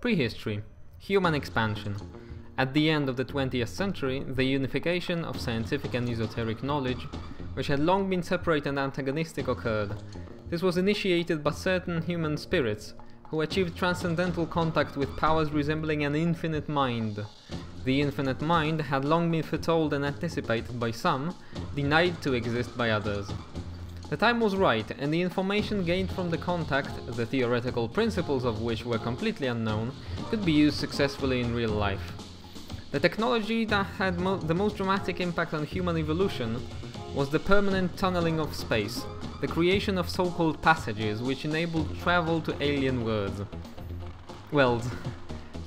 Prehistory. Human expansion. At the end of the 20th century, the unification of scientific and esoteric knowledge, which had long been separate and antagonistic, occurred. This was initiated by certain human spirits, who achieved transcendental contact with powers resembling an infinite mind. The infinite mind had long been foretold and anticipated by some, denied to exist by others. The time was right, and the information gained from the contact, the theoretical principles of which were completely unknown, could be used successfully in real life. The technology that had the most dramatic impact on human evolution was the permanent tunneling of space, the creation of so-called passages which enabled travel to alien worlds.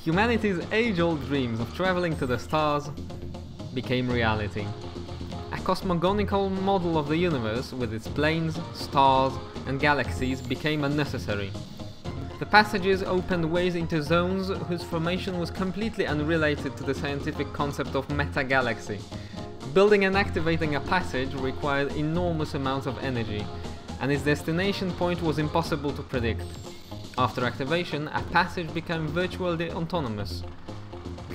Humanity's age-old dreams of traveling to the stars became reality. A cosmogonical model of the universe with its planes, stars and galaxies became unnecessary. The passages opened ways into zones whose formation was completely unrelated to the scientific concept of meta-galaxy. Building and activating a passage required enormous amounts of energy, and its destination point was impossible to predict. After activation, a passage became virtually autonomous,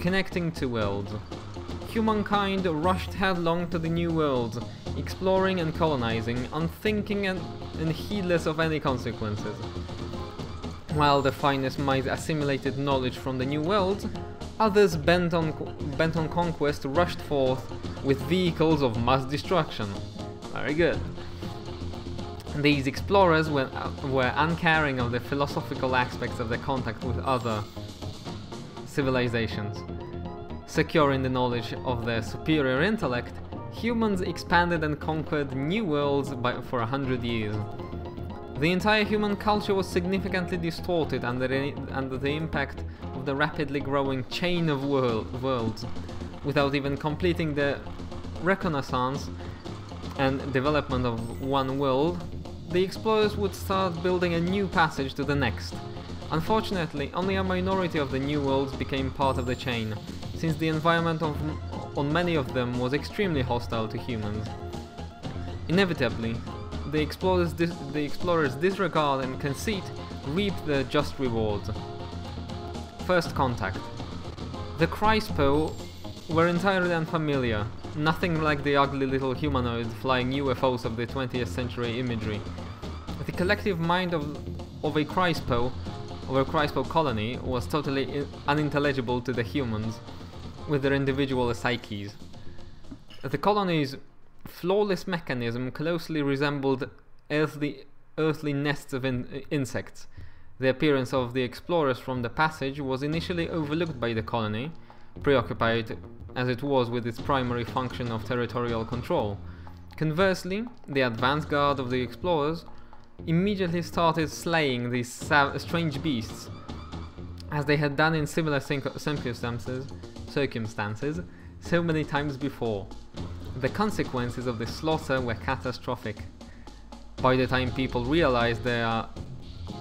connecting two worlds. Humankind rushed headlong to the new worlds, exploring and colonizing, unthinking and heedless of any consequences. While the finest minds assimilated knowledge from the new worlds, others bent on conquest rushed forth with vehicles of mass destruction. Very good. These explorers were uncaring of the philosophical aspects of their contact with other civilizations. Secure in the knowledge of their superior intellect, humans expanded and conquered new worlds for 100 years. The entire human culture was significantly distorted under the impact of the rapidly growing chain of worlds. Without even completing the reconnaissance and development of one world, the explorers would start building a new passage to the next. Unfortunately, only a minority of the new worlds became part of the chain, since the environment on many of them was extremely hostile to humans. Inevitably, the explorers' disregard and conceit reaped their just rewards. First contact. The Christ-Poe were entirely unfamiliar, nothing like the ugly little humanoid flying UFOs of the 20th century imagery. The collective mind of a Christ-Poe colony was totally unintelligible to the humans, with their individual psyches. The colony's flawless mechanism closely resembled earthly nests of insects. The appearance of the explorers from the passage was initially overlooked by the colony, preoccupied as it was with its primary function of territorial control. Conversely, the advance guard of the explorers immediately started slaying these strange beasts, as they had done in similar circumstances so many times before. The consequences of this slaughter were catastrophic. By the time people realized their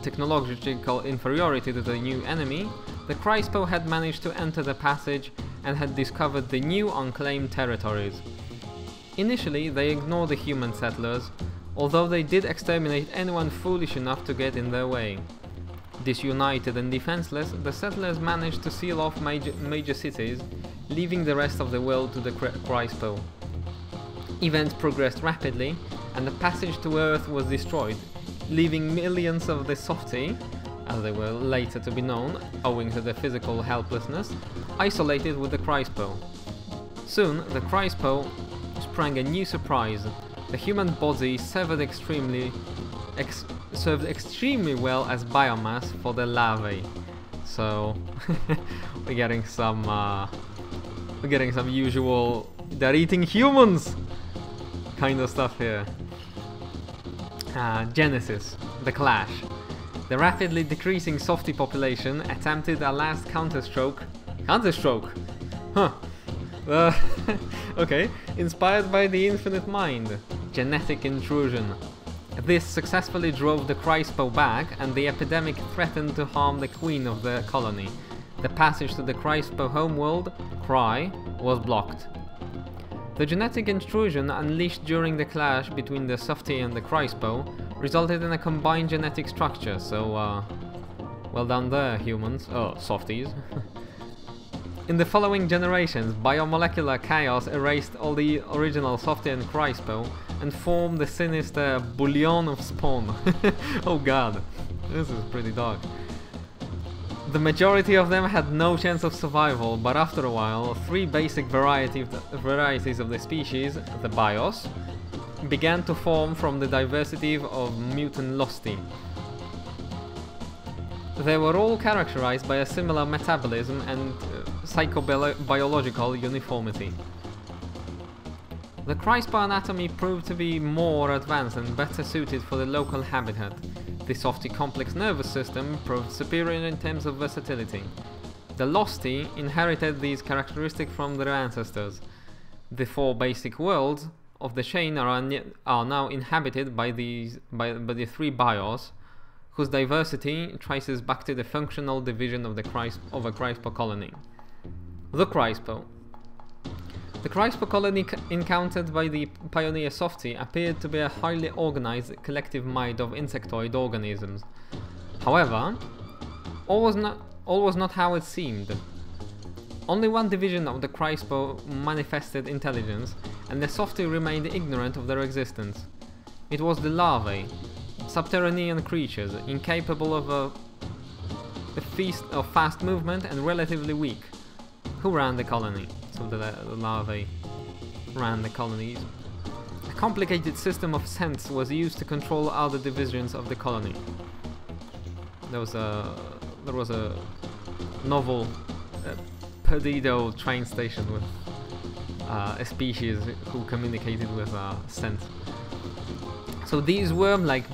technological inferiority to the new enemy, the Christ-Poe had managed to enter the passage and had discovered the new unclaimed territories. Initially, they ignored the human settlers, although they did exterminate anyone foolish enough to get in their way. Disunited and defenseless, the settlers managed to seal off major cities, leaving the rest of the world to the Christ-Poe. Events progressed rapidly, and the passage to Earth was destroyed, leaving millions of the softy, as they were later to be known, owing to their physical helplessness, isolated with the Christ-Poe. Soon, the Christ-Poe sprang a new surprise. The human body served extremely well as biomass for the larvae. So we're getting some usual "they're eating humans" kind of stuff here. Genesis, the clash. The rapidly decreasing softy population attempted a last counterstroke. Huh. Okay. Inspired by the infinite mind. Genetic intrusion. This successfully drove the Christ-Poe back, and the epidemic threatened to harm the queen of the colony. The passage to the Christ-Poe homeworld, Cry, was blocked. The genetic intrusion unleashed during the clash between the softy and the Christ-Poe resulted in a combined genetic structure, so Well done there, humans. Oh, softies. In the following generations, biomolecular chaos erased all the original Softie and Christ-Poe and formed the sinister bouillon of spawn. Oh god, this is pretty dark. The majority of them had no chance of survival, but after a while, 3 basic varieties of the species, the bios, began to form from the diversity of mutant Losty. They were all characterized by a similar metabolism and psychobiological uniformity. The Christ-Poe anatomy proved to be more advanced and better suited for the local habitat. The Softie complex nervous system proved superior in terms of versatility. The Losty inherited these characteristics from their ancestors. The 4 basic worlds of the chain are now inhabited by the 3 bios, whose diversity traces back to the functional division of a Christ-Poe colony. The Christ-Poe. The Christ-Poe colony encountered by the pioneer Softie appeared to be a highly organized collective mind of insectoid organisms. However, all was not how it seemed. Only one division of the Christ-Poe manifested intelligence, and the Softie remained ignorant of their existence. It was the larvae, subterranean creatures, incapable of a feast of fast movement and relatively weak, who ran the colony. So the larvae ran the colonies. A complicated system of scents was used to control other divisions of the colony. There was a novel Perdido train station with a species who communicated with scent. So these worm-like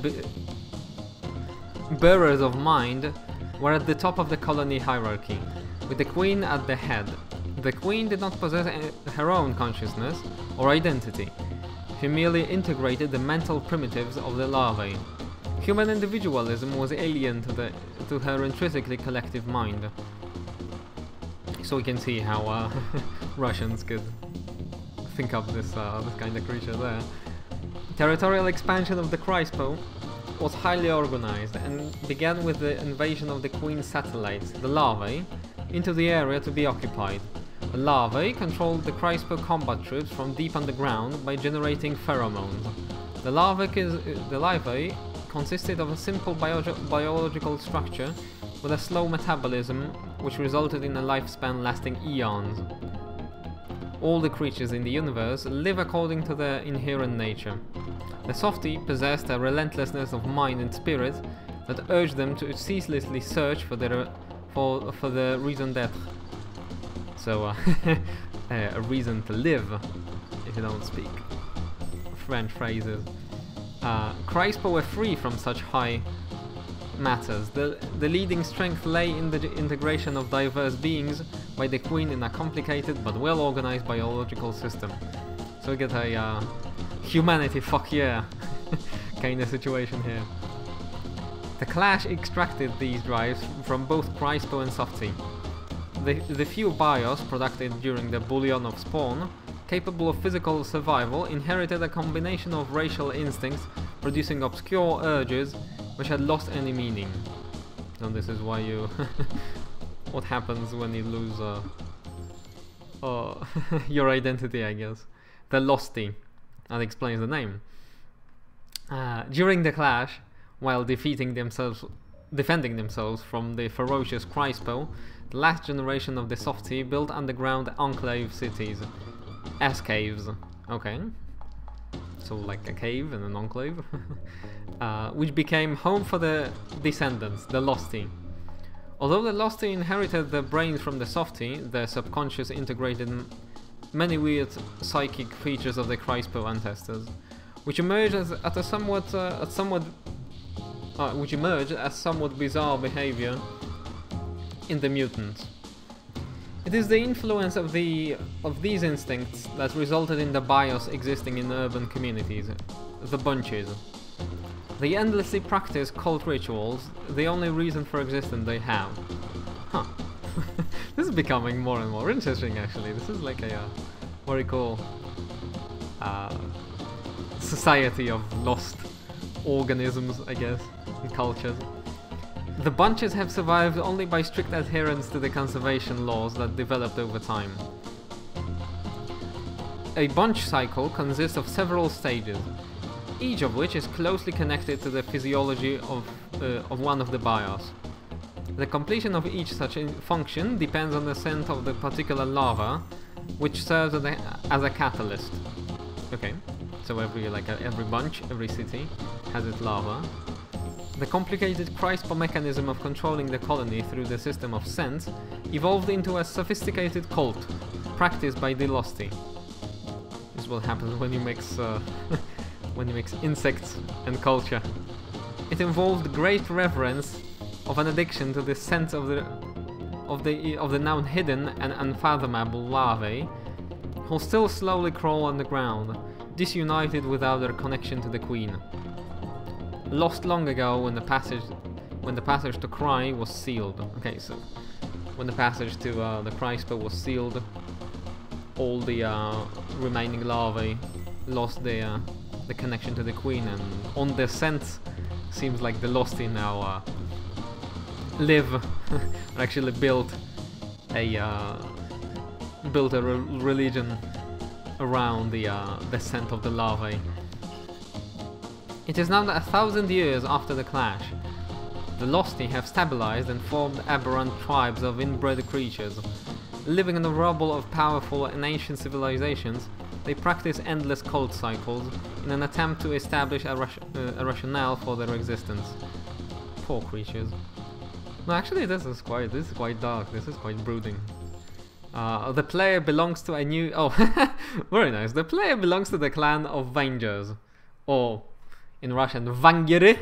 bearers of mind were at the top of the colony hierarchy, with the queen at the head. The queen did not possess her own consciousness or identity. She merely integrated the mental primitives of the larvae. Human individualism was alien to her intrinsically collective mind. So we can see how Russians could think up this kind of creature there. Territorial expansion of the Christ-Poe was highly organized and began with the invasion of the Queen's satellites, the larvae, into the area to be occupied. The larvae controlled the Christ-Poe combat troops from deep underground by generating pheromones. The larvae consisted of a simple biological structure with a slow metabolism, which resulted in a lifespan lasting eons. All the creatures in the universe live according to their inherent nature. The Softie possessed a relentlessness of mind and spirit that urged them to ceaselessly search for the reason d'être. So, a reason to live, if you don't speak French phrases. Christ-Poe were free from such high matters. The leading strength lay in the integration of diverse beings by the Queen in a complicated but well-organized biological system. So we get a humanity fuck yeah kind of situation here. The Clash extracted these drives from both Christ-Poe and Softie. The few bios produced during the bouillon of spawn, capable of physical survival, inherited a combination of racial instincts, producing obscure urges which had lost any meaning. And this is why you... what happens when you lose your identity, I guess. The Losty. That explains the name. During the clash, while defending themselves from the ferocious Christ-Poe, the last generation of the Softie built underground enclave cities. S-caves. Okay. So like a cave and an enclave. Which became home for the descendants, the Losty. Although the Losty inherited their brains from the Softie, their subconscious integrated many weird psychic features of the Christ-Poe ancestors, which emerged as somewhat bizarre behavior in the mutants. It is the influence of these instincts that resulted in the bios existing in urban communities, the bunches. They endlessly practice cult rituals, the only reason for existence they have. Huh. This is becoming more and more interesting, actually. This is like a very cool society of lost organisms, I guess, and cultures. The bunches have survived only by strict adherence to the conservation laws that developed over time. A bunch cycle consists of several stages, each of which is closely connected to the physiology of one of the bios. The completion of each such function depends on the scent of the particular larva, which serves as a catalyst. Okay, so every bunch, every city has its larva. The complicated Christ-Poe mechanism of controlling the colony through the system of scent evolved into a sophisticated cult practiced by Delosty. This is what happens when you mix when you mix insects and culture. It involved great reverence of an addiction to the scent of the now hidden and unfathomable larvae, who still slowly crawl on the ground, disunited without their connection to the queen. Lost long ago when the passage to Cry was sealed. Okay, so when the passage to the Christ-Poe was sealed, all the remaining larvae lost the connection to the queen, and on their scent, seems like the Losty now live, or actually built a religion around the scent of the larvae. It is now 1,000 years after the clash. The Losty have stabilized and formed aberrant tribes of inbred creatures. Living in the rubble of powerful and ancient civilizations, they practice endless cult cycles in an attempt to establish a rationale for their existence. Poor creatures. No, actually, this is quite dark. This is quite brooding. The player belongs to a new... Oh, very nice. The player belongs to the clan of Vangers, or in Russian, Vangers.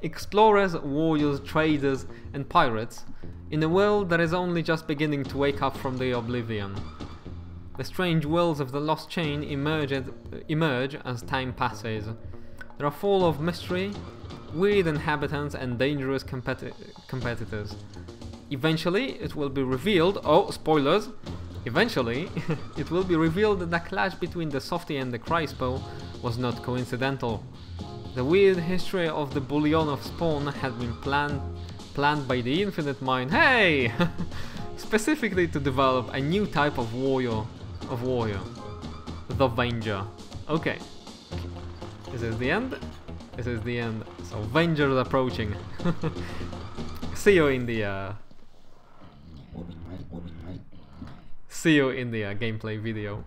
Explorers, warriors, traders, and pirates in a world that is only just beginning to wake up from the oblivion. The strange worlds of the lost chain emerge as time passes. They are full of mystery, weird inhabitants, and dangerous competitors. Eventually, it will be revealed... Oh, spoilers! Eventually, it will be revealed that the clash between the Softy and the Christ-Poe was not coincidental. The weird history of the Bullion of Spawn had been planned by the Infinite Mind, hey! Specifically to develop a new type of warrior. The Venger. Okay. This is the end. This is the end. So Vengers approaching. See you in the gameplay video.